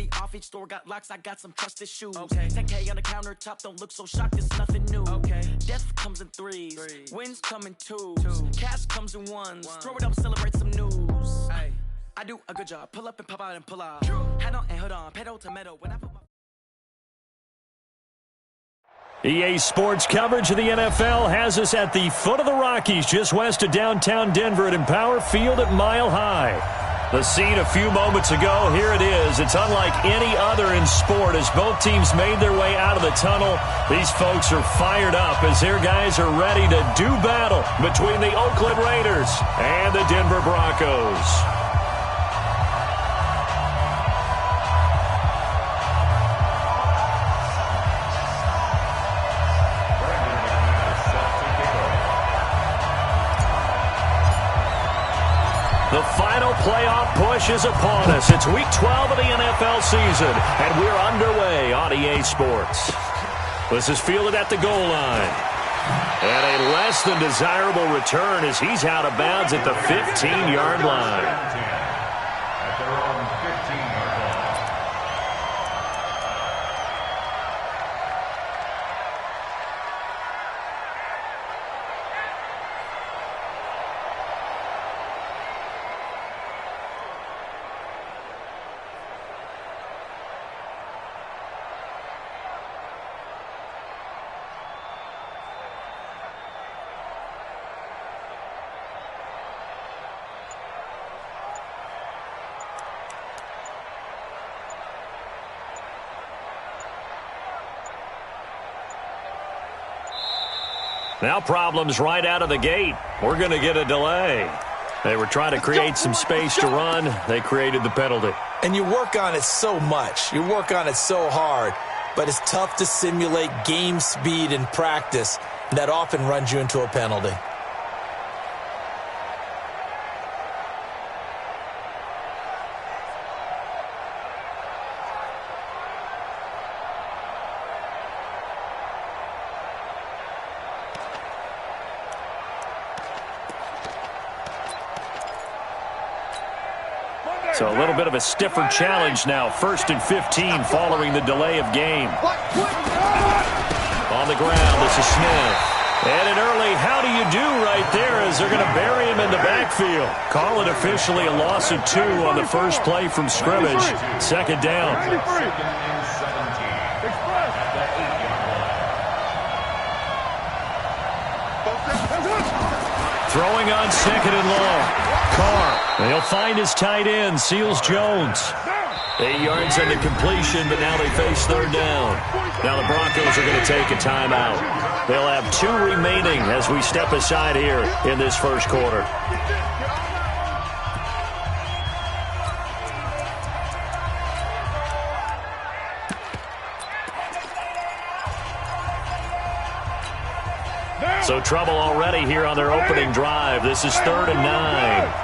50 off each store, got locks, I got some trusted shoes. Okay. 10K on the countertop, don't look so shocked, it's nothing new. Okay. Death comes in threes, wins come in twos, cash comes in ones. Throw it up, celebrate some news. Ay. I do a good job, pull up and pop out and pull out. Head on and hood on, pedal to metal. When I put my EA Sports coverage of the NFL has us at the foot of the Rockies, just west of downtown Denver at Empower Field at Mile High. The scene a few moments ago, here it is. It's unlike any other in sport as both teams made their way out of the tunnel. These folks are fired up as their guys are ready to do battle between the Oakland Raiders and the Denver Broncos. The final playoff push is upon us. It's Week 12 of the NFL season, and we're underway on EA Sports. This is fielded at the goal line. And a less than desirable return as he's out of bounds at the 15-yard line. At their own 15-yard line. Now problems right out of the gate. We're going to get a delay. They were trying to create some space to run. They created the penalty. And you work on it so much. You work on it so hard. But it's tough to simulate game speed in practice. And that often runs you into a penalty. So a little bit of a stiffer challenge now. 1st and 15 following the delay of game. On the ground, this is Smith. And an early how do you do right there as they're going to bury him in the backfield. Call it officially a loss of 2 on the first play from scrimmage. 2nd down. Throwing on 2nd and long. Carr. They'll find his tight end, Seals Jones. 8 yards on the completion, but now they face 3rd down. Now the Broncos are going to take a timeout. They'll have 2 remaining as we step aside here in this first quarter. So trouble already here on their opening drive. This is 3rd and 9.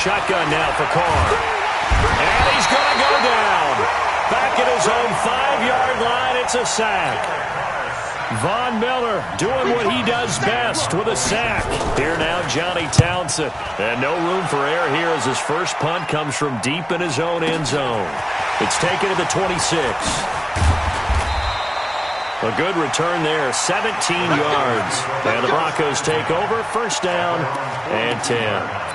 Shotgun now for Carr. And he's going to go down. Back at his own 5-yard line, it's a sack. Von Miller doing what he does best with a sack. Here now, Johnny Townsend. And no room for error here as his first punt comes from deep in his own end zone. It's taken to the 26. A good return there, 17 yards. And the Broncos take over, 1st down and 10.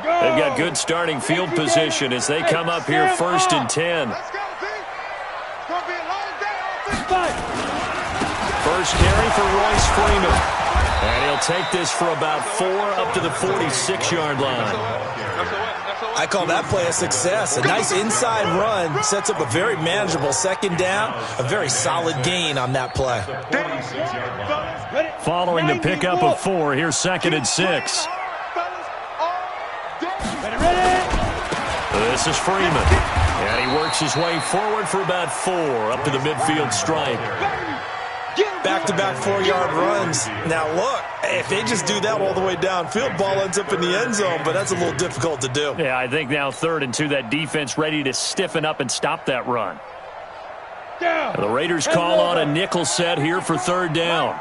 They've got good starting field position as they come up here 1st and 10. First carry for Royce Freeman. And he'll take this for about 4 up to the 46-yard line. I call that play a success. A nice inside run sets up a very manageable 2nd down. A very solid gain on that play. Following the pickup of 4, here's 2nd and 6. This is Freeman. And he works his way forward for about 4 up to the midfield stripe. Back-to-back 4-yard runs. Now, look, if they just do that all the way downfield, ball ends up in the end zone, but that's a little difficult to do. Yeah, I think now 3rd and 2, that defense ready to stiffen up and stop that run. The Raiders call on a nickel set here for 3rd down.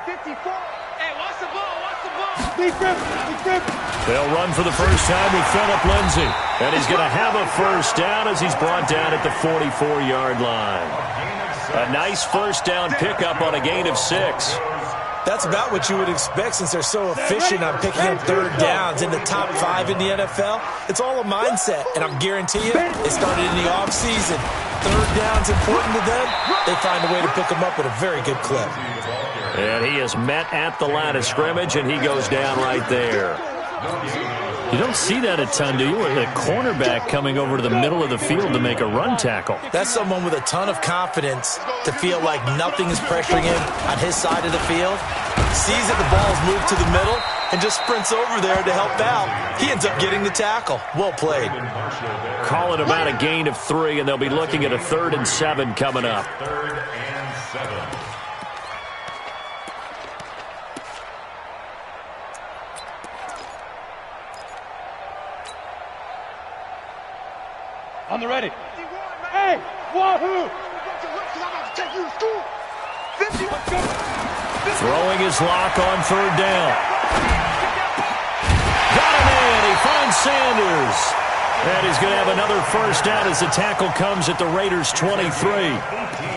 They'll run for the first time with Phillip Lindsay. And he's going to have a first down as he's brought down at the 44-yard line. A nice first down pickup on a gain of 6. That's about what you would expect since they're so efficient on picking up 3rd downs in the top 5 in the NFL. It's all a mindset, and I'm guaranteeing you, it started in the offseason. 3rd down's important to them. They find a way to pick them up at a very good clip. And he is met at the line of scrimmage, and he goes down right there. You don't see that a ton, do you? A cornerback coming over to the middle of the field to make a run tackle. That's someone with a ton of confidence to feel like nothing is pressuring him on his side of the field. Sees that the ball's moved to the middle and just sprints over there to help out. He ends up getting the tackle. Well played. Call it about a gain of 3, and they'll be looking at a 3rd and 7 coming up. 3rd and 7. On the ready. Hey, wahoo! Throwing his lock on 3rd down. Got him in. He finds Sanders. And he's going to have another first down as the tackle comes at the Raiders' 23.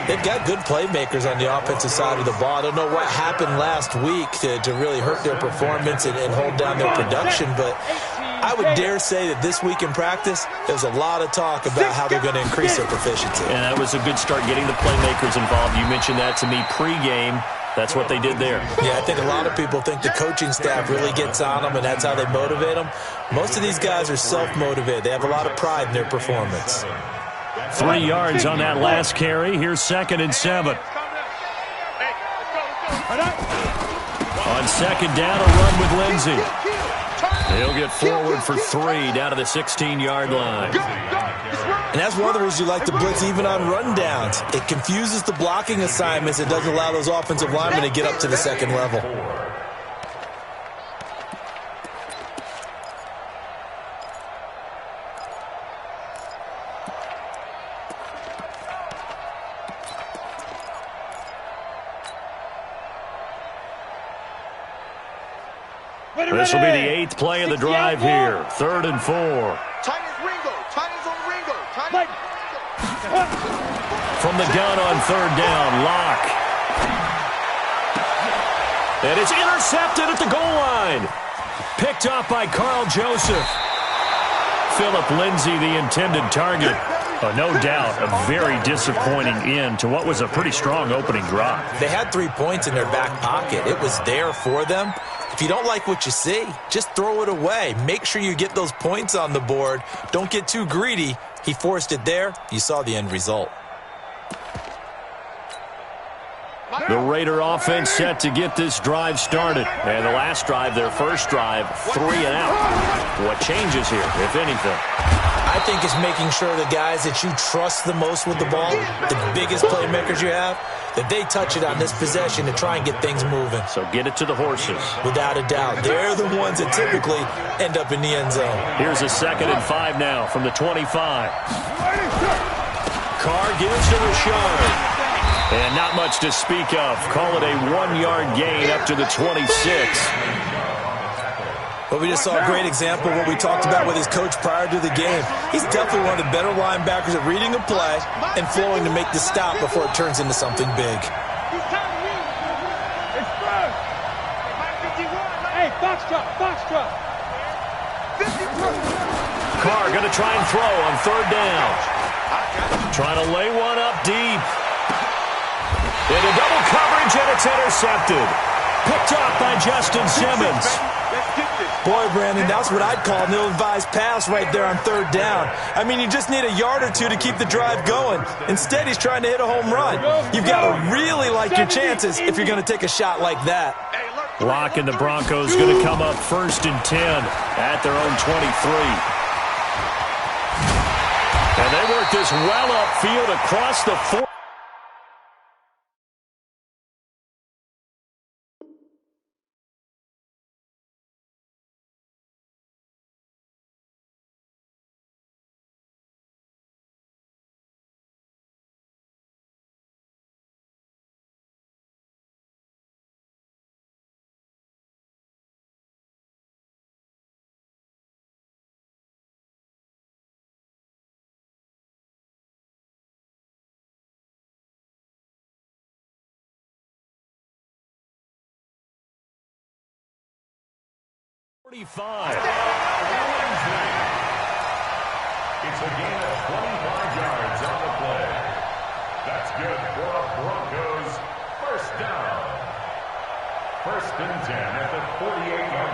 They've got good playmakers on the offensive side of the ball. I don't know what happened last week to really hurt their performance and hold down their production, but I would dare say that this week in practice, there's a lot of talk about how they're going to increase their proficiency. And that was a good start, getting the playmakers involved. You mentioned that to me pregame. That's what they did there. Yeah, I think a lot of people think the coaching staff really gets on them, and that's how they motivate them. Most of these guys are self-motivated. They have a lot of pride in their performance. 3 yards on that last carry. Here's 2nd and 7. On 2nd down, a run with Lindsay. He'll get forward for 3 down to the 16-yard line. And that's one of the reasons you like to blitz even on rundowns. It confuses the blocking assignments. It doesn't allow those offensive linemen to get up to the 2nd level. This will be the 8th play of the drive here. 3rd and 4. From the gun on 3rd down, Locke. And it's intercepted at the goal line. Picked off by Carl Joseph. Phillip Lindsay, the intended target. No doubt, a very disappointing end to what was a pretty strong opening drive. They had 3 points in their back pocket. It was there for them. If you don't like what you see, just throw it away. Make sure you get those points on the board. Don't get too greedy. He forced it there. You saw the end result. The Raider offense set to get this drive started. And the last drive, their first drive, 3 and out. What changes here, if anything? I think it's making sure the guys that you trust the most with the ball, the biggest playmakers you have, that they touch it on this possession to try and get things moving. So get it to the horses. Without a doubt. They're the ones that typically end up in the end zone. Here's a 2nd and 5 now from the 25. Carr gives to Richard. And not much to speak of. Call it a 1-yard gain up to the 26. Well, we just saw a great example of what we talked about with his coach prior to the game. He's definitely one of the better linebackers at reading a play and flowing to make the stop before it turns into something big. Hey, foxtrot. Carr going to try and throw on 3rd down. Trying to lay one up deep. Into double coverage, and it's intercepted. Picked off by Justin Simmons. Boy, Brandon, that's what I'd call an ill-advised pass right there on 3rd down. I mean, you just need a yard or two to keep the drive going. Instead, he's trying to hit a home run. You've got to really like your chances if you're going to take a shot like that. Locke and the Broncos going to come up 1st and 10 at their own 23. start this well upfield across the 4. It's a gain of 25 yards on the play. That's good for a Broncos first down. 1st and 10 at the 48-yard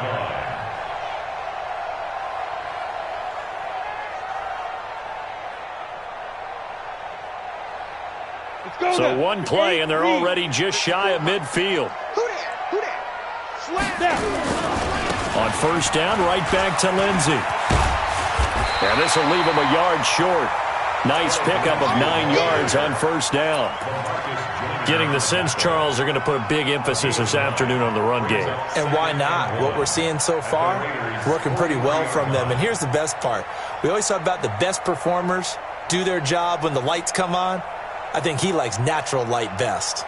line. So one play, and they're already just shy of midfield. Who that? Slam. On 1st down, right back to Lindsey. And this will leave him a yard short. Nice pickup of 9 yards on 1st down. Getting the sense, Charles, they're going to put a big emphasis this afternoon on the run game. And why not? What we're seeing so far, working pretty well from them. And here's the best part. We always talk about the best performers do their job when the lights come on. I think he likes natural light best.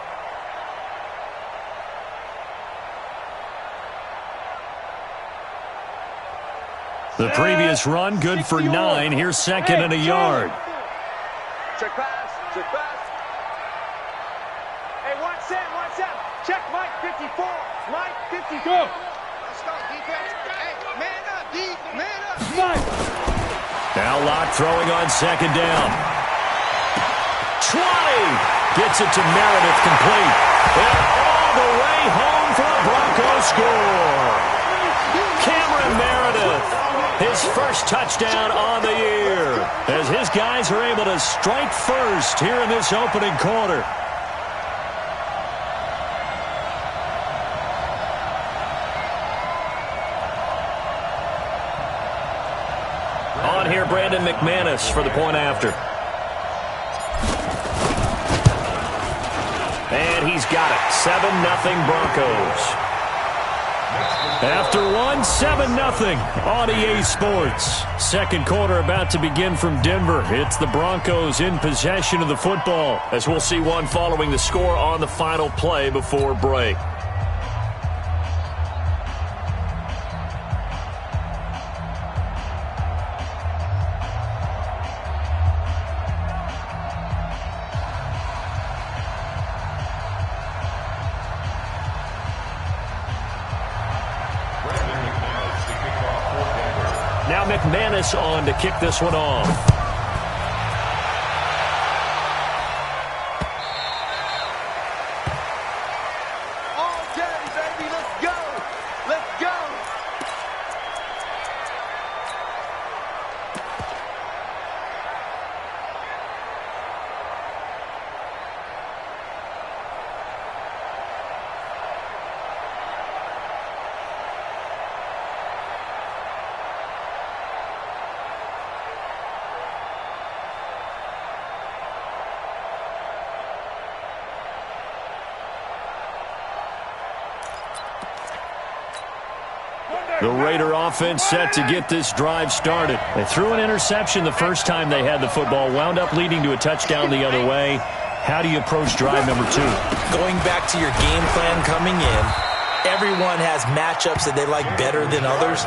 The previous run, good for 9. Here's 2nd and a yard. Check pass. Hey, 1 set. Check Mike 54. Mike 54. Let's go, defense. Hey, man up, D. Man up. Mike. Now Locke throwing on 2nd down. 20. Gets it to Meredith, complete. And all the way home for a Broncos score. Cameron Meredith. His first touchdown on the year as his guys are able to strike first here in this opening quarter. On here, Brandon McManus for the point after. And he's got it. 7-0 Broncos. After one, 7-0 on EA Sports. 2nd quarter about to begin from Denver. It's the Broncos in possession of the football, as we'll see one following the score on the final play before break. Now McManus on to kick this one off. All day, baby. Let's go. Let's go. The Raider offense set to get this drive started. They threw an interception the first time they had the football, wound up leading to a touchdown the other way. How do you approach drive number 2? Going back to your game plan coming in, everyone has matchups that they like better than others.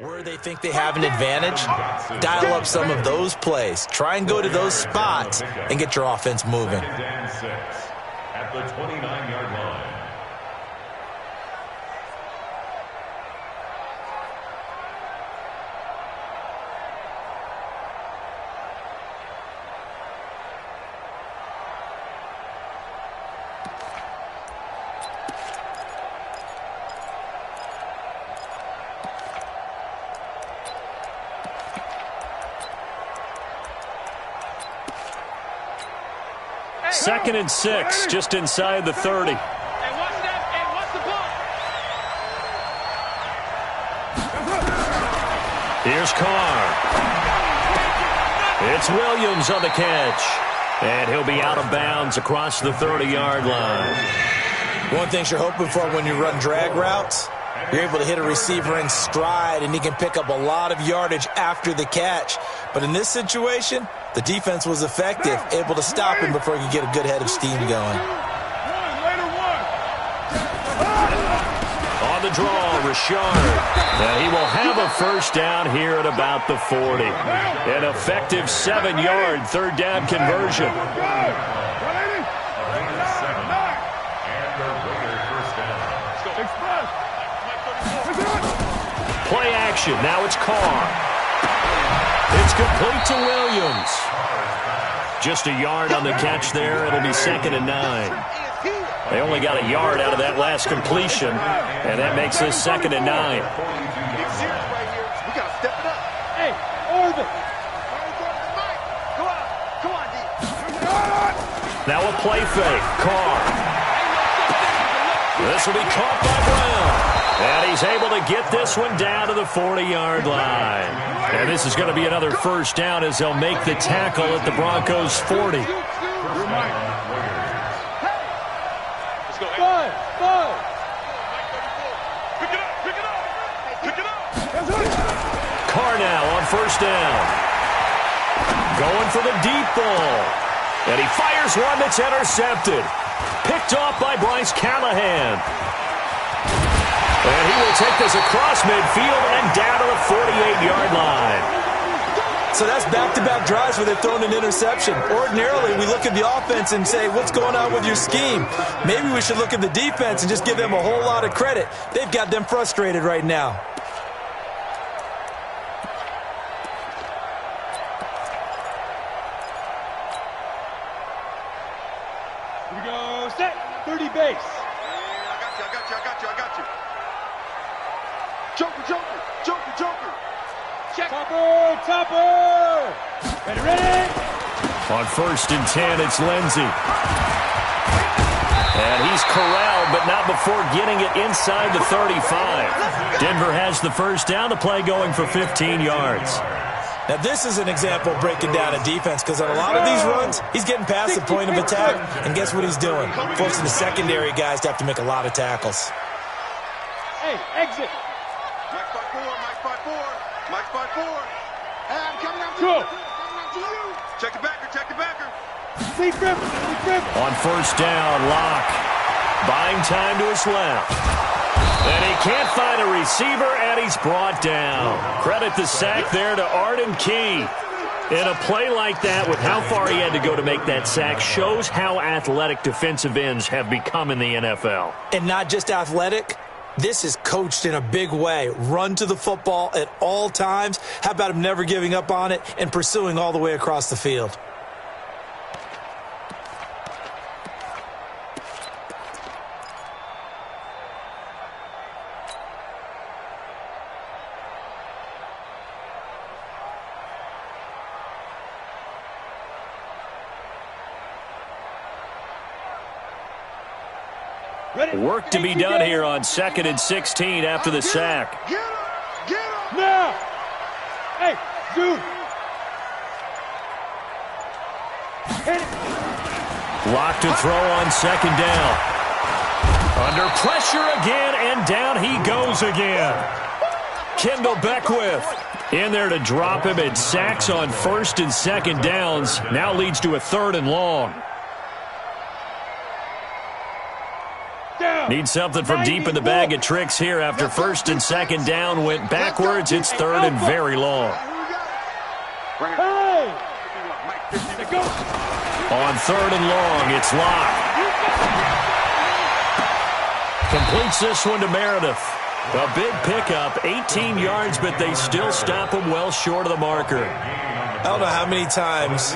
Where they think they have an advantage, dial up some of those plays. Try and go to those spots and get your offense moving. 2nd and 6 at the 29-yard line. Second and 6, just inside the 30. Hey, watch that. Hey, watch the ball. Here's Carr. It's Williams on the catch. And he'll be out of bounds across the 30-yard line. One thing you're hoping for when you run drag routes, you're able to hit a receiver in stride, and he can pick up a lot of yardage after the catch. But in this situation, the defense was effective, able to stop him before he could get a good head of steam going. On the draw, Richard. And he will have a first down here at about the 40. An effective 7-yard third-down conversion. Play action. Now it's Carr. It's complete to Williams. Just a yard on the catch there. It'll be 2nd and 9. They only got a yard out of that last completion, and that makes this 2nd and 9. We got to step it up. Hey, Orvin. Come on, D. Now a play fake. Carr. This will be caught by Brown. And he's able to get this one down to the 40-yard line. And this is going to be another first down as they'll make the tackle at the Broncos' 40. Carr now on first down. Going for the deep ball. And he fires one that's intercepted. Picked off by Bryce Callahan. And he will take this across midfield and down to the 48-yard line. So that's back-to-back drives where they've thrown an interception. Ordinarily, we look at the offense and say, what's going on with your scheme? Maybe we should look at the defense and just give them a whole lot of credit. They've got them frustrated right now. Here we go. Set. 30 base. I got you. Joker. Check. Topper. Ready. On 1st and 10, it's Lindsey. And he's corralled, but not before getting it inside the 35. Denver has the first down. The play going for 15 yards. Now, this is an example of breaking down a defense, because on a lot of these runs, he's getting past the point of attack, and guess what he's doing? Forcing the secondary guys to have to make a lot of tackles. Hey, exit. Mike spot 4. Hey, I'm coming up to you. Check the backer. See Griffin. On first down, Locke buying time to his left. And he can't find a receiver, and he's brought down. Credit the sack there to Arden Key. In a play like that, with how far he had to go to make that sack, shows how athletic defensive ends have become in the NFL. And not just athletic. This is coached in a big way. Run to the football at all times. How about him never giving up on it and pursuing all the way across the field? Work to be done here on 2nd and 16 after the sack. Get him! Now! Hey, Zoom! Locked to throw on 2nd down. Under pressure again, and down he goes again. Kendall Beckwith in there to drop him. It sacks on 1st and 2nd downs. Now leads to a 3rd and long. Need something from deep in the bag of tricks here after first and second down went backwards. It's third and very long. On third and long, it's Locke. Completes this one to Meredith. A big pickup, 18 yards, but they still stop him well short of the marker. I don't know how many times,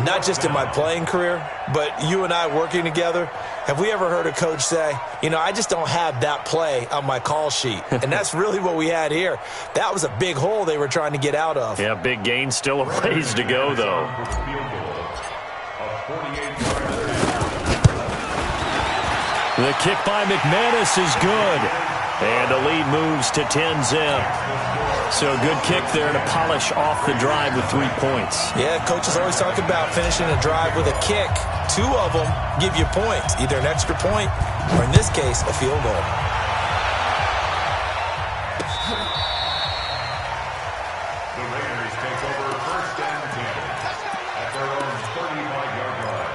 not just in my playing career, but you and I working together, have we ever heard a coach say, you know, I just don't have that play on my call sheet. And that's really what we had here. That was a big hole they were trying to get out of. Yeah, big gain, still a ways to go, though. The kick by McManus is good. And the lead moves to 10-zip. So a good kick there to polish off the drive with 3 points. Yeah, coaches always talk about finishing a drive with a kick. 2 of them give you points, either an extra point or, in this case, a field goal. The Raiders take over first and 10 at their own 35-yard line.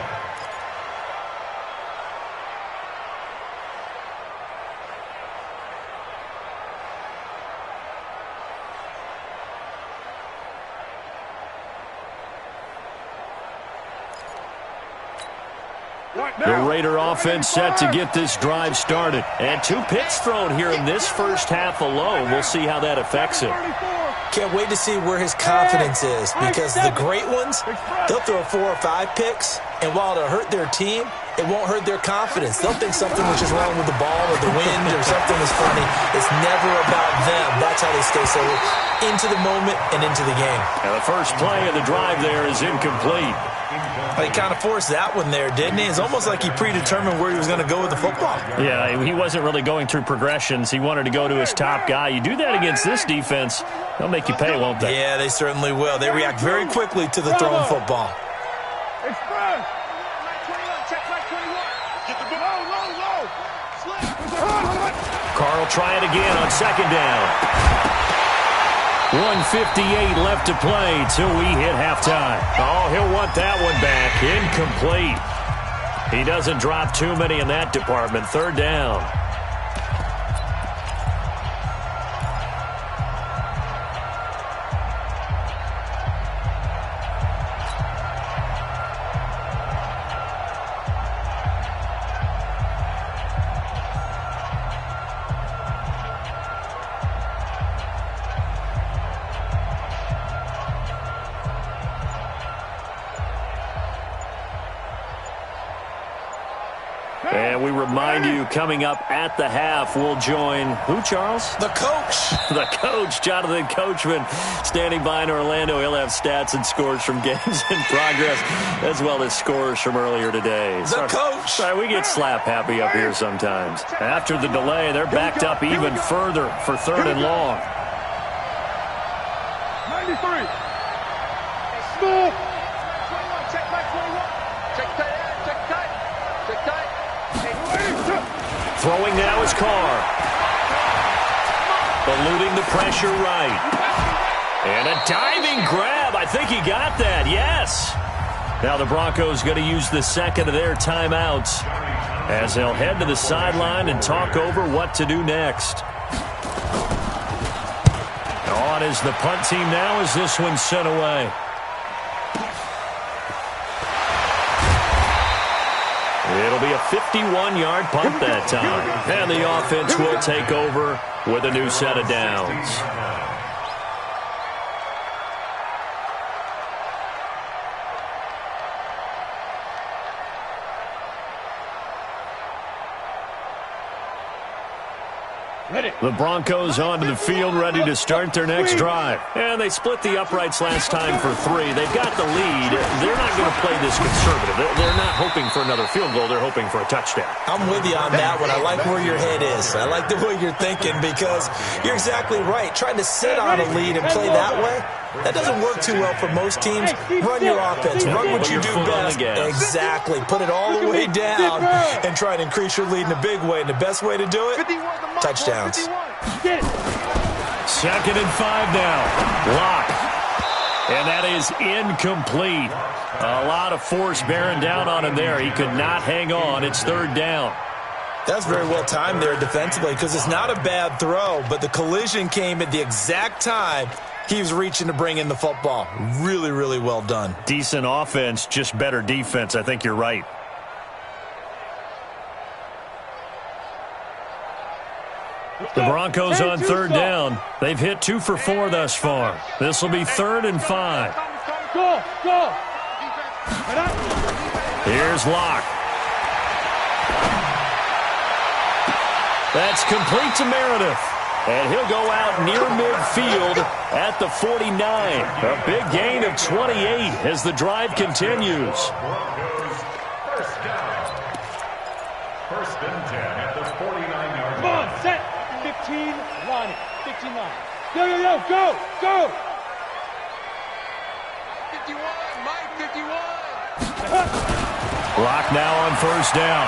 The Raider offense set to get this drive started. And 2 picks thrown here in this first half alone. We'll see how that affects him. Can't wait to see where his confidence is, because the great ones, they'll throw 4 or 5 picks, and while it'll hurt their team, it won't hurt their confidence. They'll think something was just wrong with the ball or the wind or something is funny. It's never about them. That's how they stay so into the moment and into the game. Now the first play of the drive there is incomplete. He kind of forced that one there, didn't he? It's almost like he predetermined where he was going to go with the football. Yeah, he wasn't really going through progressions. He wanted to go to his top guy. You do that against this defense, they'll make you pay, won't they? Yeah, they certainly will. They react very quickly to the thrown football. Express. Carl try it again on second down. 1:58 left to play till we hit halftime. Oh, he'll want that one back. Incomplete. He doesn't drop too many in that department. Third down. And we remind you, coming up at the half, we'll join who, Charles? The coach. The coach, Jonathan Coachman, standing by in Orlando. He'll have stats and scores from games in progress, as well as scores from earlier today. The coach. Sorry, we get slap happy up here sometimes. After the delay, they're backed up even further for third and long. 93. Stop. 21. Check back 21. Check tight. Check tight. Check tight. Throwing now is Carr. Eluding the pressure right. And a diving grab. I think he got that. Yes. Now the Broncos going to use the second of their timeouts as they'll head to the sideline and talk over what to do next. On is the punt team now as this one's sent away. It'll be a 51-yard punt that time. And the offense will take over with a new set of downs. The Broncos onto the field, ready to start their next drive. And they split the uprights last time for 3. They've got the lead. They're not going to play this conservative. They're not hoping for another field goal. They're hoping for a touchdown. I'm with you on that one. I like where your head is. I like the way you're thinking, because you're exactly right. Trying to sit on a lead and play that way, that doesn't work too well for most teams. Run your offense. Run what you do best. Exactly. Put it all the way down and try to increase your lead in a big way. And the best way to do it, touchdowns. Second and 5 now. Locke. And that is incomplete. A lot of force bearing down on him there. He could not hang on. It's third down. That's very well timed there defensively because it's not a bad throw, but the collision came at the exact time he was reaching to bring in the football. Really, really well done. Decent offense, just better defense. I think you're right. The Broncos on third down. They've hit 2 for 4 thus far. This will be 3rd and 5. Go! Here's Locke. That's complete to Meredith. And he'll go out near midfield at the 49. A big gain of 28 as the drive continues. First down. 1st and 10 at the 49-yard line. Come on, set! 15, line it. 15 line. Go! 51, Mike, 51. Locke now on 1st down.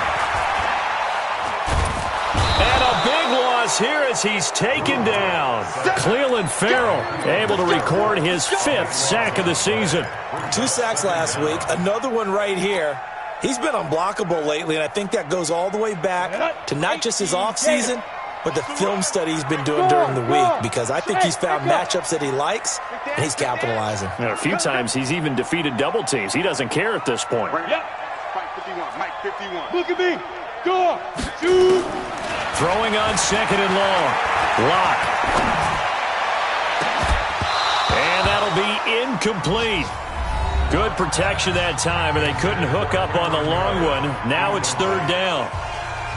And a big loss here as he's taken down. Clelin Ferrell able to record his 5th sack of the season. 2 sacks last week, another one right here. He's been unblockable lately, and I think that goes all the way back to not just his offseason, but the film study he's been doing during the week, because I think he's found matchups that he likes, and he's capitalizing. And a few times he's even defeated double teams. He doesn't care at this point. Yep. Mike 51. Look at me. Go! Shoot! Throwing on 2nd and long. Locke. And that'll be incomplete. Good protection that time, and they couldn't hook up on the long one. Now it's 3rd down.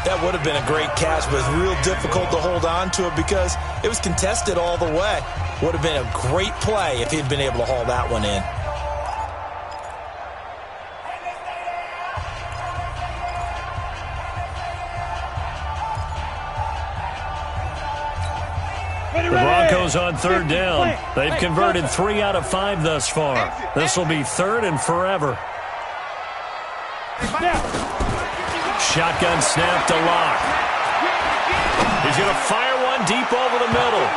That would have been a great catch, but it's real difficult to hold on to it because it was contested all the way. Would have been a great play if he'd been able to haul that one in. The Broncos on 3rd down. They've converted 3 out of 5 thus far. This will be 3rd and forever. Shotgun snap to Locke. He's going to fire one deep over the middle.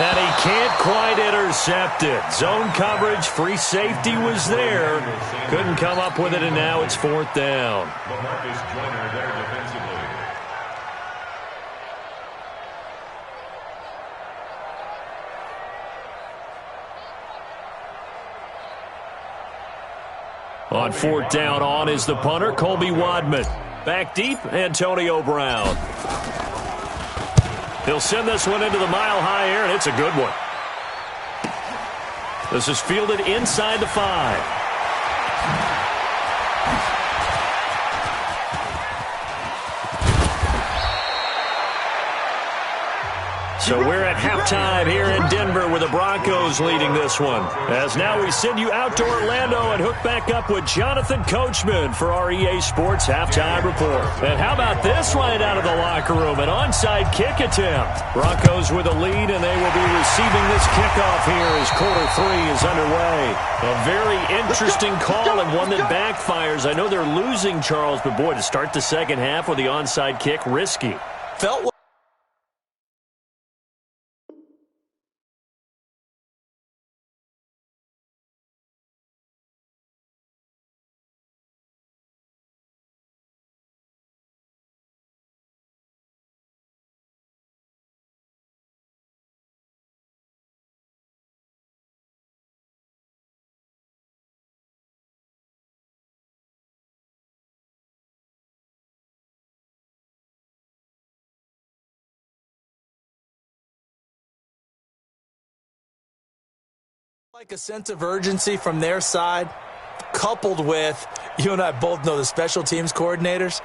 And he can't quite intercept it. Zone coverage, free safety was there. Couldn't come up with it, and now it's 4th down. Marcus Joyner there defensively. On 4th down, on is the punter, Colby Wadman. Back deep, Antonio Brown. He'll send this one into the mile-high air, and it's a good one. This is fielded inside the 5. So we're at halftime here in Denver with the Broncos leading this one. As now we send you out to Orlando and hook back up with Jonathan Coachman for our EA Sports Halftime Report. And how about this right out of the locker room? An onside kick attempt. Broncos with a lead, and they will be receiving this kickoff here as quarter 3 is underway. A very interesting call and one that backfires. I know they're losing, Charles, but boy, to start the second half with the onside kick, risky. Felt like a sense of urgency from their side, coupled with, you and I both know the special teams coordinators,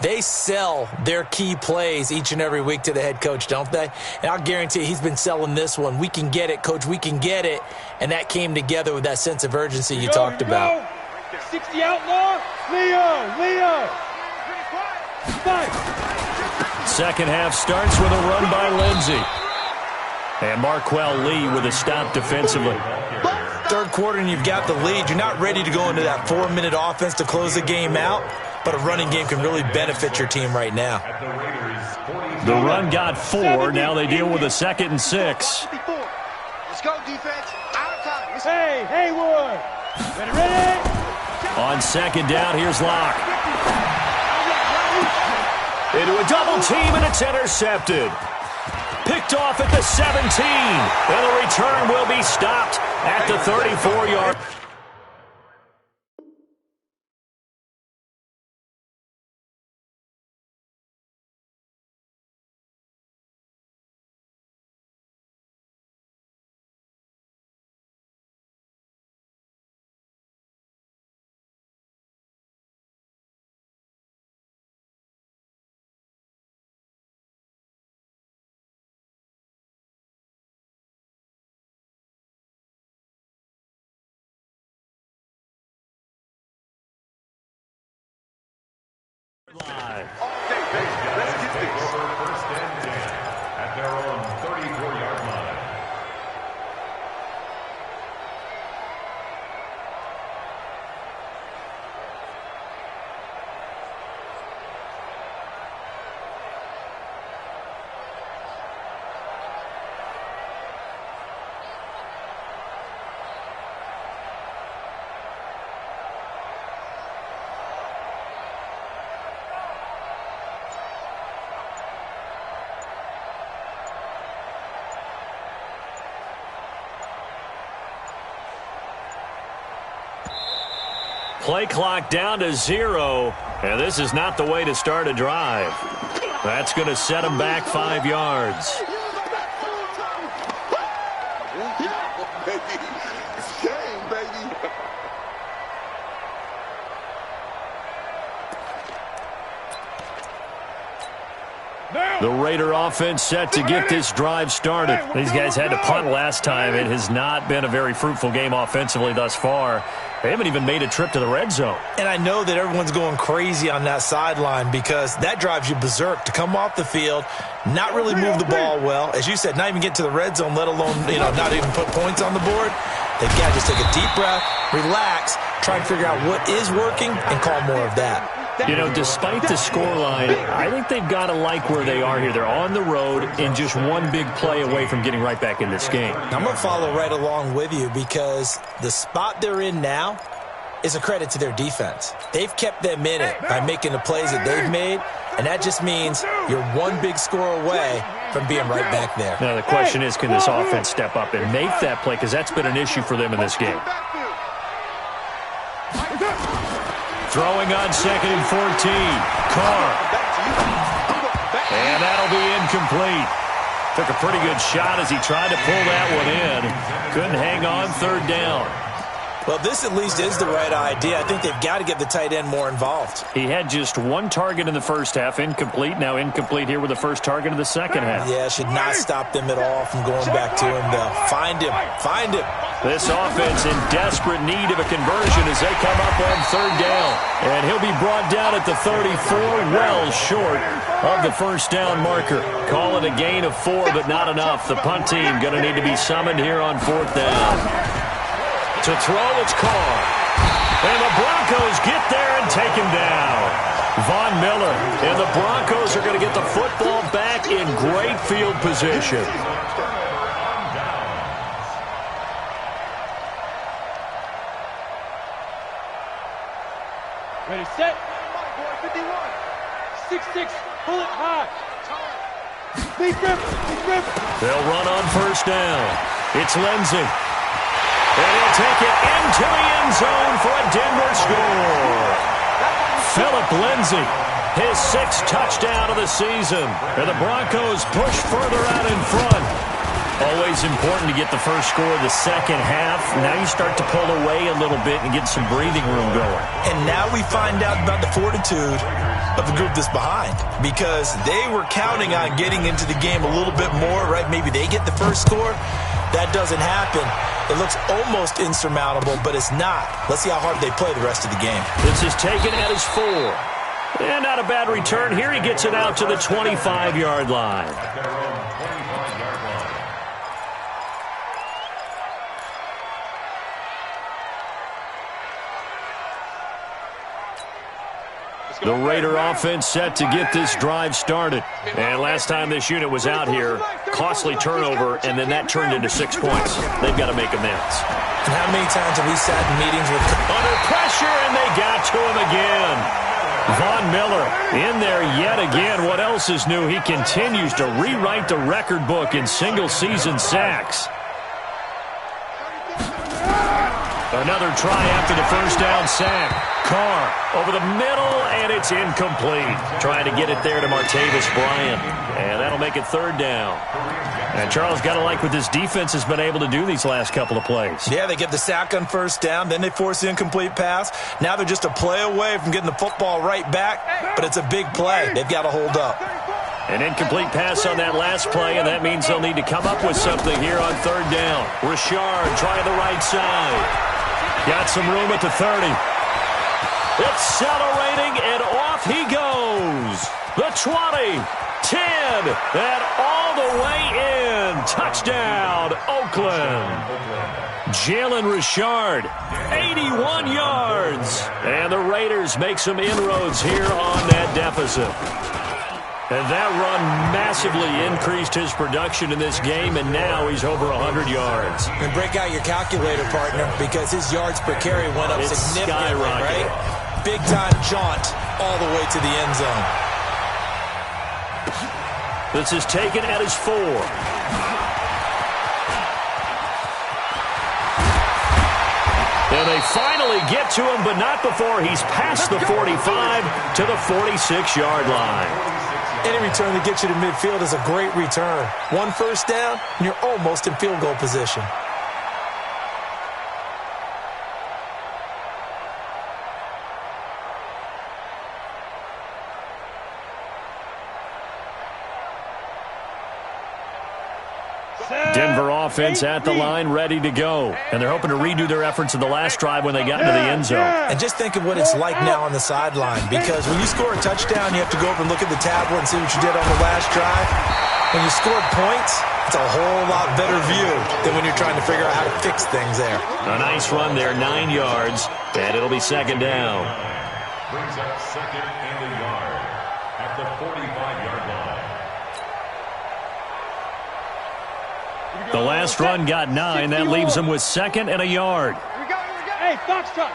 they sell their key plays each and every week to the head coach, don't they? And I'll guarantee he's been selling this one. We can get it, coach, we can get it. And that came together with that sense of urgency you talked about. 60 outlaw, Leo. Fight. Second half starts with a run by Lindsey. And Marquell Lee with a stop defensively. Third quarter and you've got the lead. You're not ready to go into that 4-minute offense to close the game out, but a running game can really benefit your team right now. The run got 4. Now they deal with a 2nd and 6. Let's go, defense. Out of time. Hey, Haywood. Ready? On 2nd down, here's Locke. Into a double team, and it's intercepted. Picked off at the 17. And the return will be stopped at the 34-yard. Live. Let's get this. Over first and 10 at their own 34-yard line. Play clock down to 0, and this is not the way to start a drive. That's going to set them back 5 yards. The Raider offense set to get this drive started. These guys had to punt last time. It has not been a very fruitful game offensively thus far. They haven't even made a trip to the red zone. And I know that everyone's going crazy on that sideline because that drives you berserk to come off the field, not really move the ball well. As you said, not even get to the red zone, let alone, not even put points on the board. They've got to just take a deep breath, relax, try and figure out what is working, and call more of that. Despite the scoreline, I think they've got to like where they are here. They're on the road and just one big play away from getting right back in this game. I'm going to follow right along with you because the spot they're in now is a credit to their defense. They've kept them in it by making the plays that they've made, and that just means you're one big score away from being right back there. Now, the question is, can this offense step up and make that play? Because that's been an issue for them in this game. Throwing on 2nd and 14. Carr. And that'll be incomplete. Took a pretty good shot as he tried to pull that one in. Couldn't hang on 3rd down. Well, this at least is the right idea. I think they've got to get the tight end more involved. He had just 1 target in the first half, incomplete. Now incomplete here with the first target of the second half. Yeah, should not stop them at all from going back to him, though. Find him. Find him. This offense in desperate need of a conversion as they come up on 3rd down. And he'll be brought down at the 34, well short of the first down marker. Call it a gain of 4, but not enough. The punt team going to need to be summoned here on 4th down. To throw, it's Carr. And the Broncos get there and take him down. Von Miller. And the Broncos are going to get the football back in great field position. Ready, set. 51. 6-6. Bullet high. Big grip. They'll run on 1st down. It's Lindsey. And he'll take it into the end zone for a Denver score. Philip Lindsey, his 6th touchdown of the season. And the Broncos push further out in front. Always important to get the first score of the second half. Now you start to pull away a little bit and get some breathing room going. And now we find out about the fortitude of the group that's behind, because they were counting on getting into the game a little bit more, right? Maybe they get the first score. That doesn't happen. It looks almost insurmountable, but it's not. Let's see how hard they play the rest of the game. This is taken at his 4. And not a bad return. Here he gets it out to the 25-yard line. The Raider offense set to get this drive started. And last time this unit was out here, costly turnover, and then that turned into 6 points. They've got to make amends. And how many times have we sat in meetings with... Under pressure, and they got to him again. Von Miller in there yet again. What else is new? He continues to rewrite the record book in single-season sacks. Another try after the first down sack. Carr over the middle, and it's incomplete. Trying to get it there to Martavis Bryant. And that'll make it third down. And Charles, got to like what this defense has been able to do these last couple of plays. Yeah, they get the sack on first down, then they force the incomplete pass. Now they're just a play away from getting the football right back, but it's a big play. They've got to hold up. An incomplete pass on that last play, and that means they'll need to come up with something here on third down. Richard trying the right side. Got some room at the 30. Accelerating, and off he goes. The 20, 10, and all the way in. Touchdown, Oakland. Jalen Richard, 81 yards. And the Raiders make some inroads here on that deficit. And that run massively increased his production in this game, and now he's over 100 yards. And break out your calculator, partner, because his yards per carry went up significantly, right? Big-time jaunt all the way to the end zone. This is taken at his 4. And they finally get to him, but not before he's past the 45 to the 46-yard line. Any return that gets you to midfield is a great return. One first down, and you're almost in field goal position. Denver offense at the line, ready to go. And they're hoping to redo their efforts in the last drive when they got into the end zone. And just think of what it's like now on the sideline, because when you score a touchdown, you have to go over and look at the tablet and see what you did on the last drive. When you scored points, it's a whole lot better view than when you're trying to figure out how to fix things there. A nice run there, 9 yards, and it'll be second down. Brings up second and a yard at the 45-yard line. The last run got 9. That leaves him with second and a yard. Hey, Foxtrot.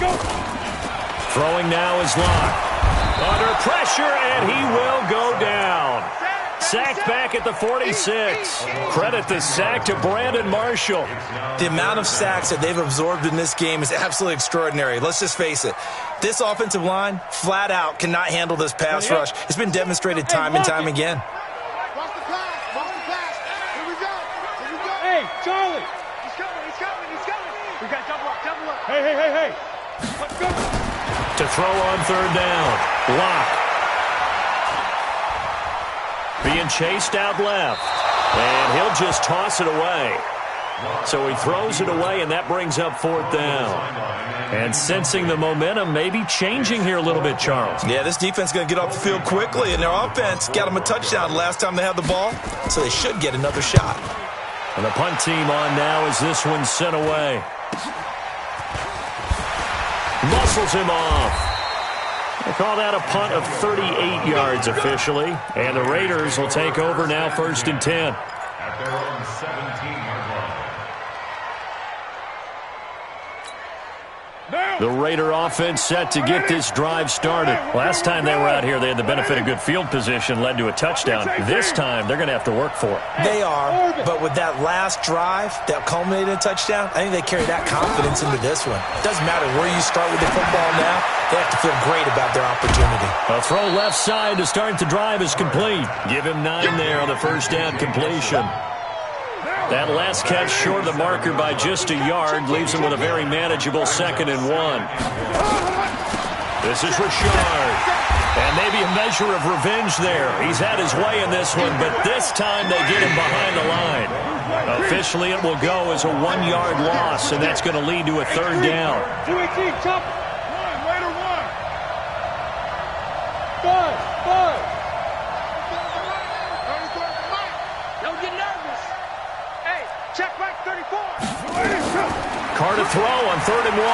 Go. Throwing now is Locke. Under pressure, and he will go down. Sacked back at the 46. Credit the sack to Brandon Marshall. The amount of sacks that they've absorbed in this game is absolutely extraordinary. Let's just face it. This offensive line, flat out, cannot handle this pass rush. It's been demonstrated time and time again. Hey, Charlie. He's coming. We got double up. Hey. Let's go. To throw on third down. Locke. Being chased out left. And he'll just toss it away. So he throws it away, and that brings up fourth down. And sensing the momentum, maybe changing here a little bit, Charles. Yeah, this defense is going to get off the field quickly, and their offense got them a touchdown last time they had the ball, so they should get another shot. And the punt team on now as this one's sent away. Muscles him off. They call that a punt of 38 yards officially. And the Raiders will take over now, first and 10. At their own 17-yard line. The Raider offense set to get this drive started. Last time they were out here, they had the benefit of good field position, led to a touchdown. This time, they're going to have to work for it. They are, but with that last drive that culminated in a touchdown, I think they carry that confidence into this one. Doesn't matter where you start with the football now, they have to feel great about their opportunity. A throw left side to start the drive is complete. Give him 9 there on the first down completion. That last catch short of the marker by just a yard leaves him with a very manageable second and 1. This is Richard. And maybe a measure of revenge there. He's had his way in this one, but this time they get him behind the line. Officially, it will go as a 1-yard loss, and that's going to lead to a third down. 218, chop. Raider 1. 5. Don't get nervous. Hey, check back 34. Carr to throw on 3rd and 1.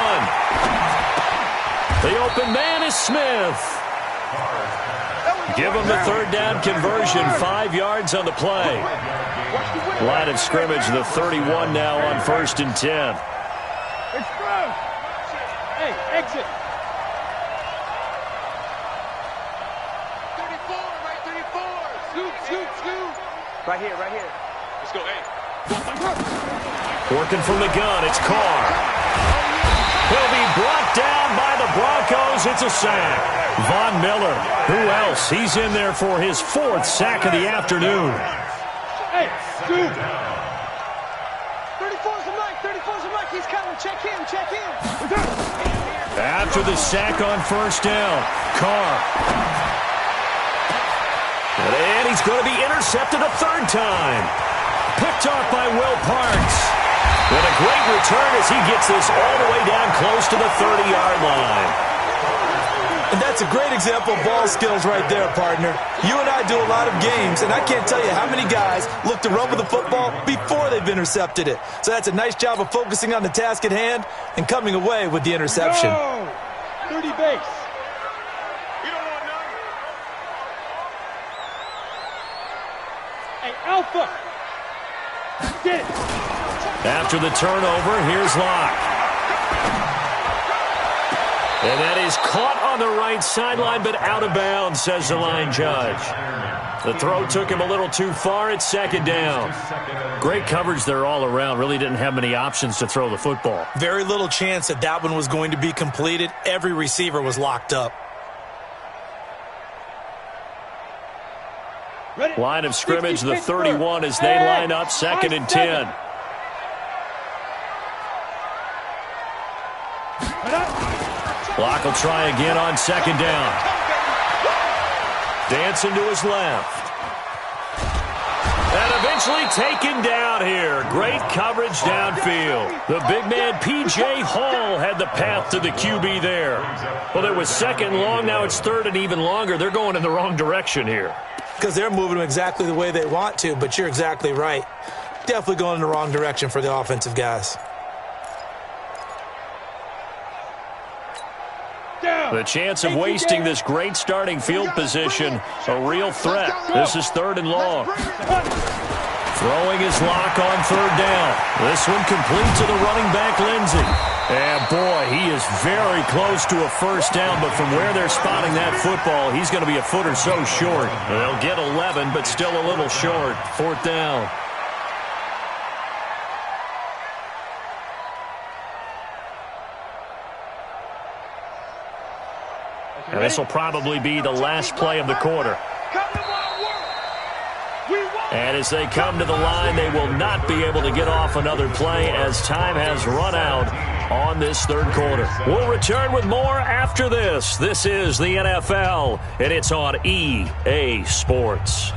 The open man is Smith. Give him the third down conversion, 5 yards on the play. Line of scrimmage, the 31 now on 1st and 10. Hey, exit. Right here, right here. Let's go, hey. Working from the gun, it's Carr. He'll be brought down by the Broncos. It's a sack. Von Miller, who else? He's in there for his 4th sack of the afternoon. Hey, dude. 34's a Mike, 34's a Mike. He's coming. Check in, check in. After the sack on first down, Carr. And he's going to be intercepted a 3rd time. Picked off by Will Parks. And a great return as he gets this all the way down close to the 30-yard line. And that's a great example of ball skills right there, partner. You and I do a lot of games, and I can't tell you how many guys look to run with the football before they've intercepted it. So that's a nice job of focusing on the task at hand and coming away with the interception. Go! 30 base. You don't want none. Hey, Alpha. Get it. After the turnover, here's Locke. And that is caught on the right sideline, but out of bounds, says the line judge. The throw took him a little too far. It's 2nd down. Great coverage there all around. Really didn't have many options to throw the football. Very little chance that that one was going to be completed. Every receiver was locked up. Line of scrimmage, the 31 as they line up, 2nd and 10. Locke will try again on 2nd down. Dancing to his left. And eventually taken down here. Great coverage downfield. The big man, P.J. Hall, had the path to the QB there. Well, it was 2nd long. Now it's 3rd and even longer. They're going in the wrong direction here. Because they're moving them exactly the way they want to, but you're exactly right. Definitely going in the wrong direction for the offensive guys. The chance of wasting this great starting field position, a real threat. This is 3rd and long. Throwing his Locke on 3rd down. This one complete to the running back, Lindsey. And boy, he is very close to a 1st down, but from where they're spotting that football, he's going to be a foot or so short. They'll get 11, but still a little short. 4th down. And this will probably be the last play of the quarter. And as they come to the line, they will not be able to get off another play as time has run out on this 3rd quarter. We'll return with more after this. This is the NFL, and it's on EA Sports.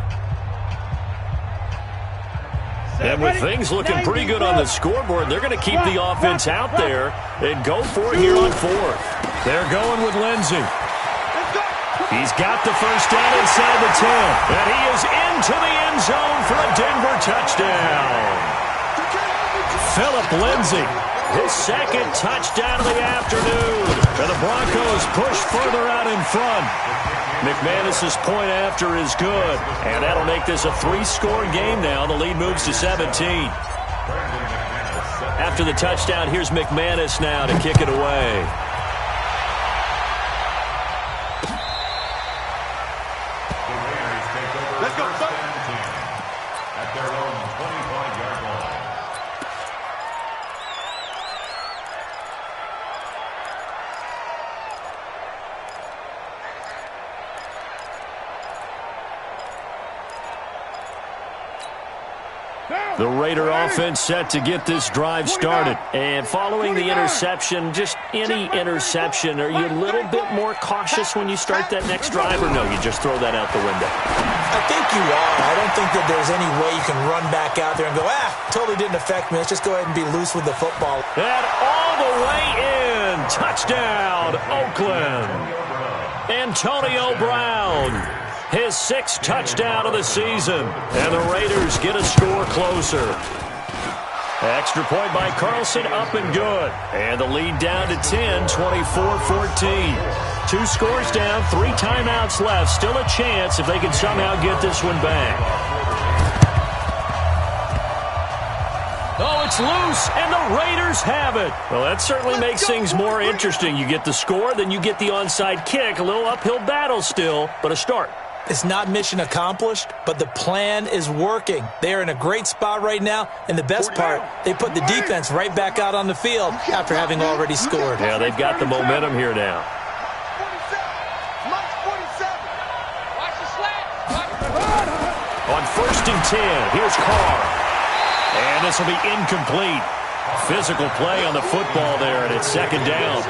And with things looking pretty good on the scoreboard, they're going to keep the offense out there and go for it here on 4th. They're going with Lindsey. He's got the 1st down inside the 10. And he is into the end zone for a Denver touchdown. Philip Lindsey, his 2nd touchdown of the afternoon. And the Broncos push further out in front. McManus's point after is good. And that'll make this a 3-score game now. The lead moves to 17. After the touchdown, here's McManus now to kick it away. The Raider offense set to get this drive started. And following the interception, just any interception, are you a little bit more cautious when you start that next drive, or no, you just throw that out the window? I think you are. I don't think that there's any way you can run back out there and go, totally didn't affect me. Let's just go ahead and be loose with the football. And all the way in. Touchdown, Oakland. Antonio Brown. His 6th touchdown of the season. And the Raiders get a score closer. Extra point by Carlson, up and good. And the lead down to 10, 24-14. 2 scores down, 3 timeouts left. Still a chance if they can somehow get this one back. Oh, it's loose, and the Raiders have it. Well, that certainly makes things more interesting. You get the score, then you get the onside kick. A little uphill battle still, but a start. It's not mission accomplished, but the plan is working. They're in a great spot right now, and the best part, they put the defense right back out on the field after having already scored. Yeah, they've got the momentum here now. On 1st and 10, here's Carr. And this will be incomplete. Physical play on the football there, and it's 2nd down.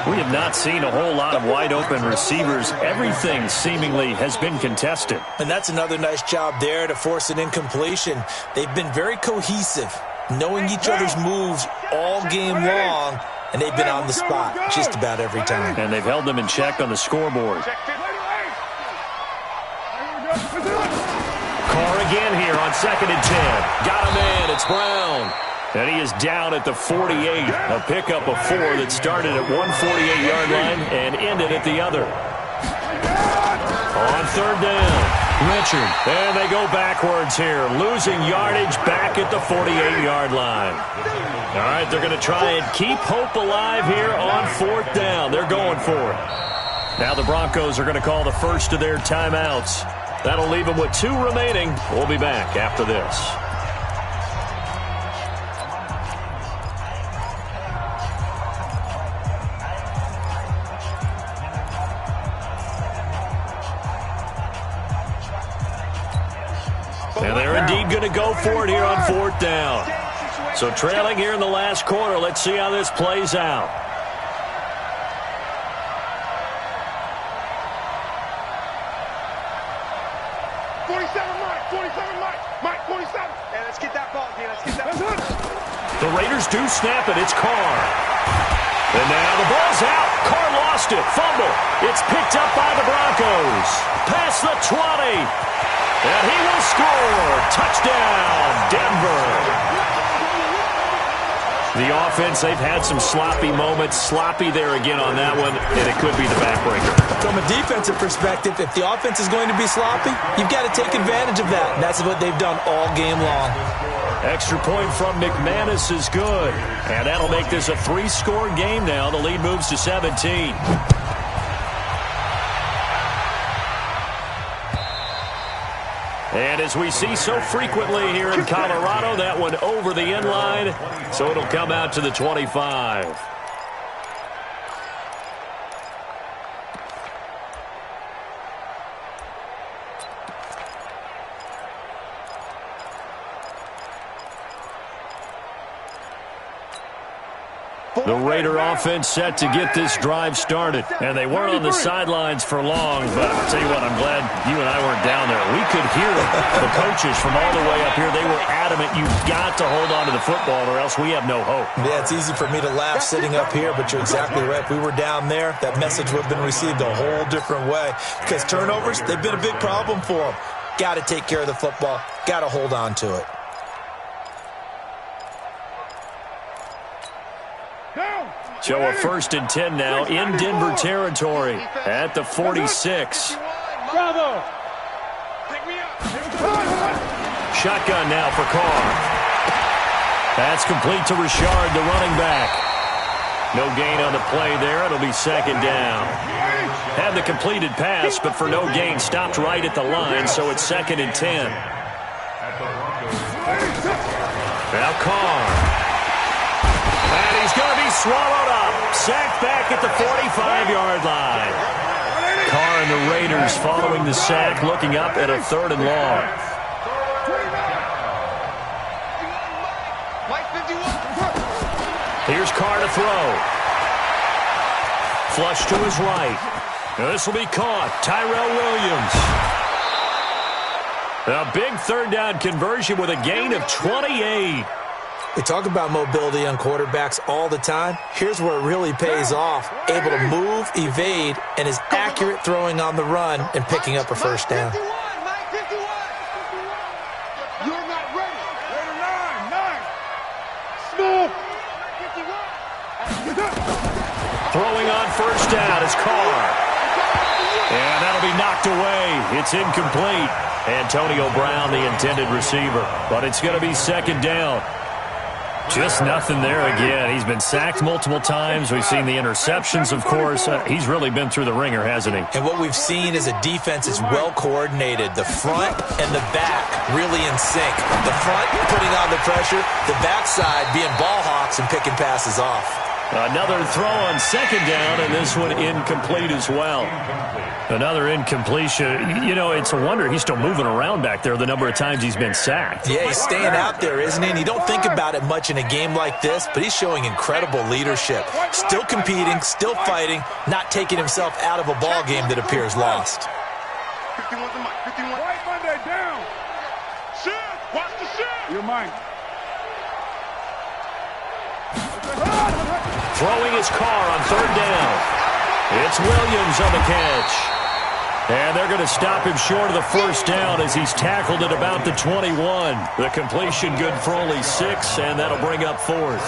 We have not seen a whole lot of wide-open receivers. Everything seemingly has been contested. And that's another nice job there to force an incompletion. They've been very cohesive, knowing each other's moves all game long, and they've been on the spot just about every time. And they've held them in check on the scoreboard. Carr again here on 2nd and 10. Got a man. It's Brown. And he is down at the 48. A pickup of 4 that started at one 48-yard line and ended at the other. On 3rd down, Richard. And they go backwards here, losing yardage back at the 48-yard line. All right, they're going to try and keep hope alive here on 4th down. They're going for it. Now the Broncos are going to call the first of their timeouts. That'll leave them with 2 remaining. We'll be back after this. And they're indeed going to go for it here on 4th down. So trailing here in the last quarter. Let's see how this plays out. 47, Mike. 47, Mike. Mike, 47. Yeah, let's get that ball, D. Let's get that ball. The Raiders do snap it. It's Carr. And now the ball's out. Carr lost it. Fumble. It's picked up by the Broncos. Past the 20. And he will score. Touchdown, Denver. The offense, they've had some sloppy moments. Sloppy there again on that one, and it could be the backbreaker. From a defensive perspective, if the offense is going to be sloppy, you've got to take advantage of that. And that's what they've done all game long. Extra point from McManus is good. And that'll make this a 3-score game now. The lead moves to 17. And as we see so frequently here in Colorado, that one over the end line, so it'll come out to the 25. The Raider offense set to get this drive started. And they weren't on the sidelines for long, but I'll tell you what, I'm glad you and I weren't down there. We could hear the coaches from all the way up here. They were adamant, you've got to hold on to the football or else we have no hope. Yeah, it's easy for me to laugh sitting up here, but you're exactly right. If we were down there, that message would have been received a whole different way. Because turnovers, they've been a big problem for them. Got to take care of the football. Got to hold on to it. So a 1st and 10 now in Denver territory at the 46. Bravo. Shotgun now for Carr. That's complete to Richard, the running back. No gain on the play there. It'll be 2nd down. Had the completed pass, but for no gain, stopped right at the line, so it's 2nd and 10. Now Carr. And he's going to be swallowed up. Sacked back at the 45-yard line. Carr and the Raiders following the sack, looking up at a 3rd and long. Here's Carr to throw. Flush to his right. Now this will be caught. Tyrell Williams. A big 3rd down conversion with a gain of 28. We talk about mobility on quarterbacks all the time. Here's where it really pays off. Able to move, evade, and is accurate throwing on the run and picking up a 1st down. You're not ready. Raider 9. Smooth. Throwing on 1st down is Carr. And that'll be knocked away. It's incomplete. Antonio Brown, the intended receiver. But it's going to be 2nd down. Just nothing there again. He's been sacked multiple times. We've seen the interceptions, of course. He's really been through the ringer, hasn't he? And what we've seen is a defense is well coordinated. The front and the back really in sync. The front putting on the pressure, the backside being ball hawks and picking passes off. Another throw on second down, and this one incomplete as well. Another incompletion. You know, it's a wonder he's still moving around back there the number of times he's been sacked. Yeah, he's staying out there, isn't he? And you don't think about it much in a game like this, but he's showing incredible leadership. Still competing, still fighting, not taking himself out of a ball game that appears lost. 51's the mic. 51. White Monday down. Shift. Watch the shift. You're mine. Throwing his car on third down. It's Williams on the catch. And they're going to stop him short of the first down as he's tackled at about the 21. The completion good for only 6, and that'll bring up fourth.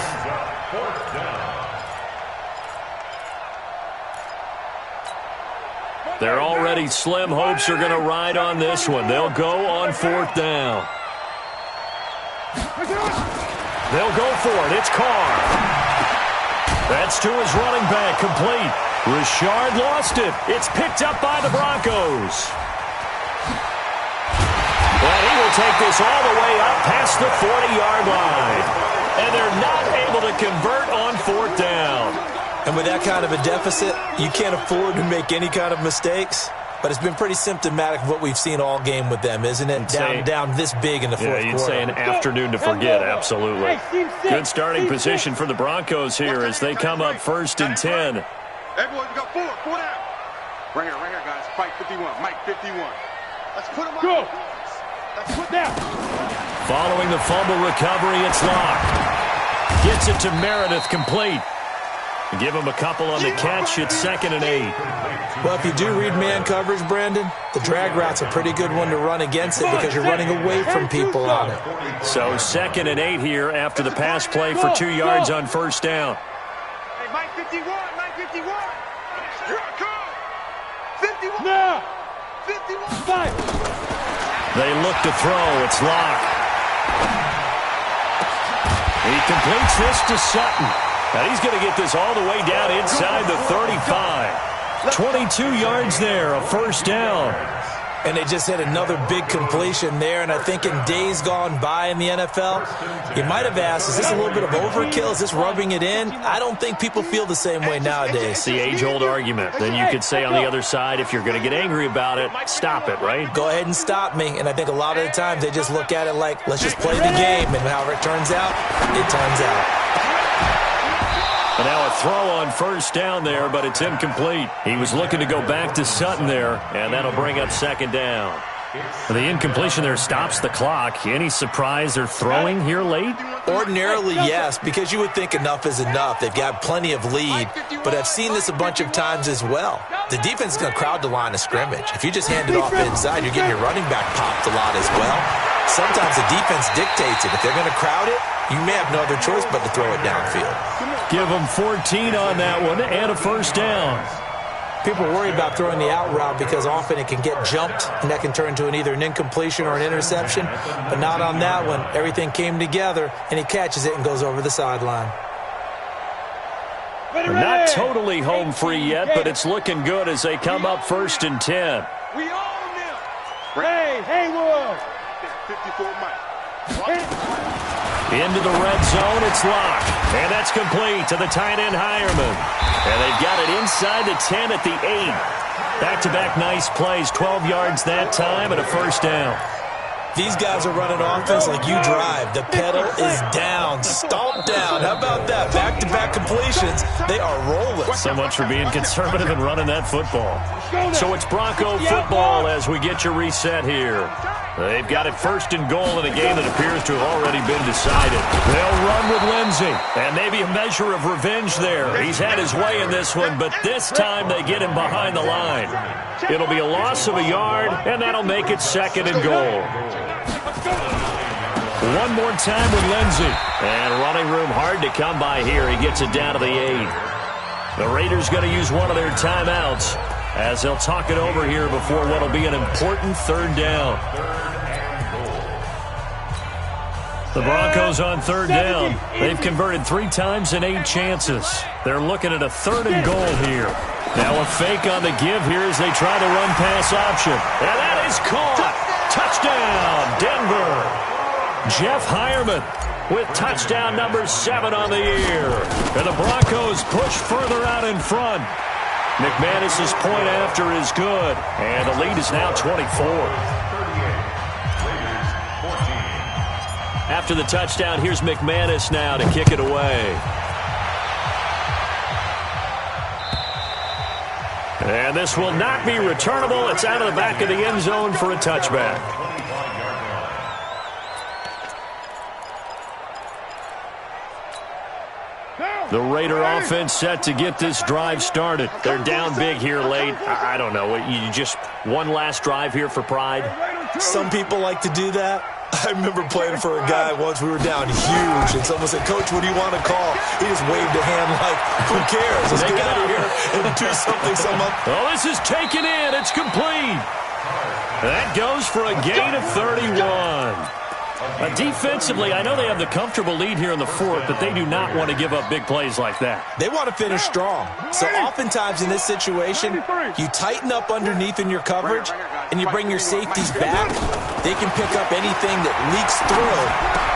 They're already slim hopes are going to ride on this one. They'll go on fourth down. They'll go for it. It's Carr. That's to his running back, complete. Richard lost it. It's picked up by the Broncos. And he will take this all the way up past the 40-yard line. And they're not able to convert on fourth down. And with that kind of a deficit, you can't afford to make any kind of mistakes. But it's been pretty symptomatic of what we've seen all game with them, isn't it? Down this big in the fourth quarter. Yeah, you'd say an afternoon to forget, absolutely. Good starting position for the Broncos here as they come up first and 10. Hey, boys, we got 4 down. Right here, guys. Fight 51. Mike 51. Let's put him on. Go. Let's put down. Following the fumble recovery, it's Locke. Gets it to Meredith, complete. Give him a couple on the catch. It's 2nd and 8. Well, if you do read man coverage, Brandon, the drag route's a pretty good one to run against it because you're running away from people on it. So 2nd and 8 here after the pass play for 2 yards on first down. Hey, Mike 51. Mike 51. Here I come. 51. Now. 51. 5. They look to throw. It's Locke. He completes this to Sutton. Now he's going to get this all the way down inside the 35. 22 yards there, a first down. And they just hit another big completion there. And I think in days gone by in the NFL, you might have asked, is this a little bit of overkill? Is this rubbing it in? I don't think people feel the same way nowadays. It's the age-old argument. Then you could say on the other side, if you're going to get angry about it, stop it, right? Go ahead and stop me. And I think a lot of the times they just look at it like, let's just play the game. And however it turns out, it turns out. And now a throw on first down there, but it's incomplete. He was looking to go back to Sutton there, and that'll bring up 2nd down. The incompletion there stops the clock. Any surprise they're throwing here late? Ordinarily, yes, because you would think enough is enough. They've got plenty of lead, but I've seen this a bunch of times as well. The defense is going to crowd the line of scrimmage. If you just hand it off inside, you're getting your running back popped a lot as well. Sometimes the defense dictates it. If they're going to crowd it, you may have no other choice but to throw it downfield. Give them 14 on that one and a first down. People worry about throwing the out route because often it can get jumped, and that can turn into either an incompletion or an interception. But not on that one. Everything came together, and he catches it and goes over the sideline. Not totally home free yet, but it's looking good as they come up first and 10. We own them. Hey, Haywood. 54 Mike. Into the red zone, it's Locke. And that's complete to the tight end, Hireman. And they've got it inside the 10 at the 8. Back-to-back nice plays, 12 yards that time and a first down. These guys are running offense like you drive. The pedal is down, stomped down. How about that? Back-to-back completions. They are rolling. So much for being conservative and running that football. So it's Bronco football as we get your reset here. They've got it first and goal in a game that appears to have already been decided. They'll run with Lindsey, and maybe a measure of revenge there. He's had his way in this one, but this time they get him behind the line. It'll be a loss of a yard, and that'll make it 2nd and goal. One more time with Lindsey. And running room hard to come by here. He gets it down to the 8. The Raiders going to use one of their timeouts as they'll talk it over here before what will be an important third down. The Broncos on third down. They've converted 3 times in 8 chances. They're looking at a 3rd and goal here. Now a fake on the give here as they try to run pass option. And that is caught. Touchdown, Denver. Jeff Heuerman with touchdown number 7 on the year. And the Broncos push further out in front. McManus's point after is good. And the lead is now 24. After the touchdown, here's McManus now to kick it away. And this will not be returnable. It's out of the back of the end zone for a touchback. The Raider offense set to get this drive started. They're down big here late. I don't know. You just one last drive here for pride? Some people like to do that. I remember playing for a guy once. We were down huge, and someone said, "Coach, what do you want to call?" He just waved a hand like, "Who cares? Let's get out of here and do something." Oh, this is taken in. It's complete. That goes for a gain of 31. Defensively, I know they have the comfortable lead here in the 4th, but they do not want to give up big plays like that. They want to finish strong. So oftentimes in this situation, you tighten up underneath in your coverage, and you bring your safeties back. They can pick up anything that leaks through.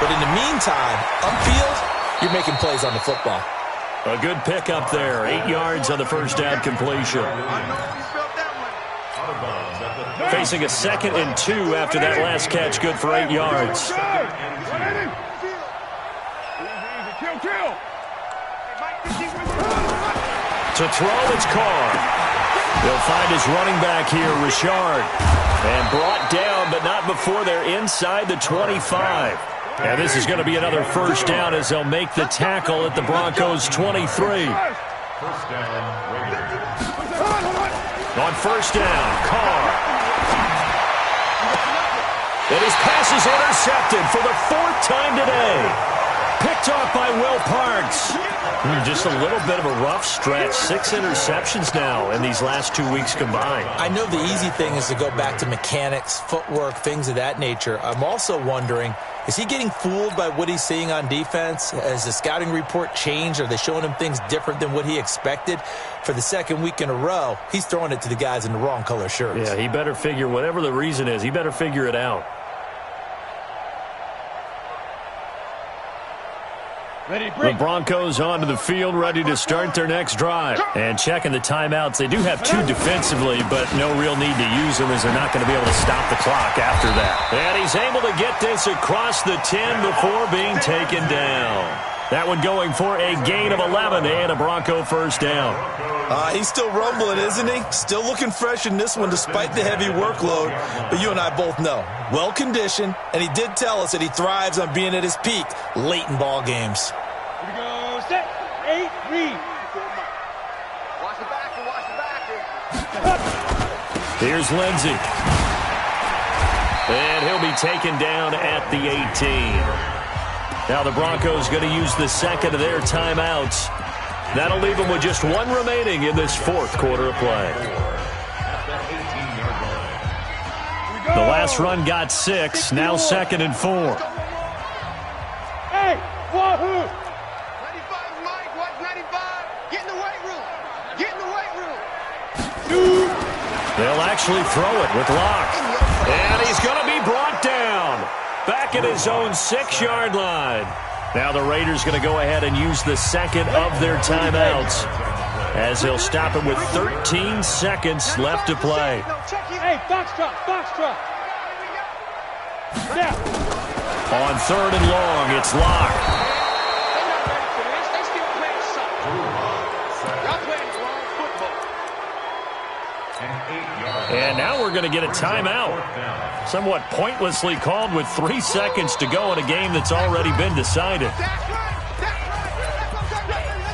But in the meantime, upfield, you're making plays on the football. A good pickup there. 8 yards on the first down completion. Facing a 2nd and 2 after that last catch, good for 8 yards. To throw, it's Carr. They'll find his running back here, Richard. And brought down, but not before they're inside the 25. And this is going to be another first down as they'll make the tackle at the Broncos' 23. First down, Raiders. On first down, Carr. And his pass is intercepted for the 4th time today. Picked off by Will Parks. Just a little bit of a rough stretch. 6 interceptions now in these last 2 weeks combined. I know the easy thing is to go back to mechanics, footwork, things of that nature. I'm also wondering, is he getting fooled by what he's seeing on defense? Has the scouting report changed? Are they showing him things different than what he expected? For the 2nd week in a row, he's throwing it to the guys in the wrong color shirts. Yeah, he better figure, whatever the reason is, he better figure it out. The Broncos onto the field, ready to start their next drive. And checking the timeouts. They do have 2 defensively, but no real need to use them as they're not going to be able to stop the clock after that. And he's able to get this across the 10 before being taken down. That one going for a gain of 11 and a Bronco first down. He's still rumbling, isn't he? Still looking fresh in this one despite the heavy workload. But you and I both know, well-conditioned, and he did tell us that he thrives on being at his peak late in ball games. Here we go. Set. 8, read. Watch the back. Here's Lindsey. And he'll be taken down at the 18. Now the Broncos going to use the 2nd of their timeouts. That'll leave them with just 1 remaining in this 4th quarter of play. The last run got 6, now 2nd and 4. Hey, wahoo! 95, Mike, what 95? Get in the weight room. Get in the weight room. They'll actually throw it with Locke. And he's going to be brought down. Back at his own 6-yard line. Now the Raiders going to go ahead and use the 2nd of their timeouts as they'll stop it with 13 seconds left to play. Hey, foxtrot. On 3rd and long, it's Locke. They're not ready for this. They still playing soccer. Y'all playing wrong football. And now we're going to get a timeout. Somewhat pointlessly called with 3 seconds to go in a game that's already been decided. That's right. That's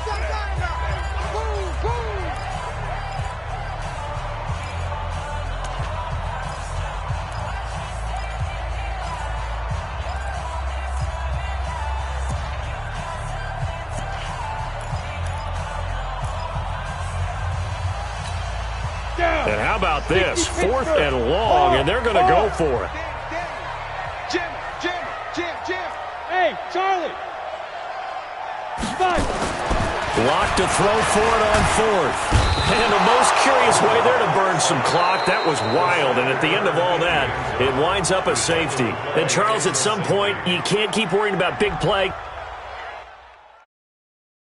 what I'm talking about. Boom, boom. And how about this? 4th and long, and they're going to go for it. Jim. Hey, Hey, Charlie. Blocked to throw for it on fourth. And the most curious way there to burn some clock. That was wild. And at the end of all that, it winds up a safety. And, Charles, at some point, you can't keep worrying about big play.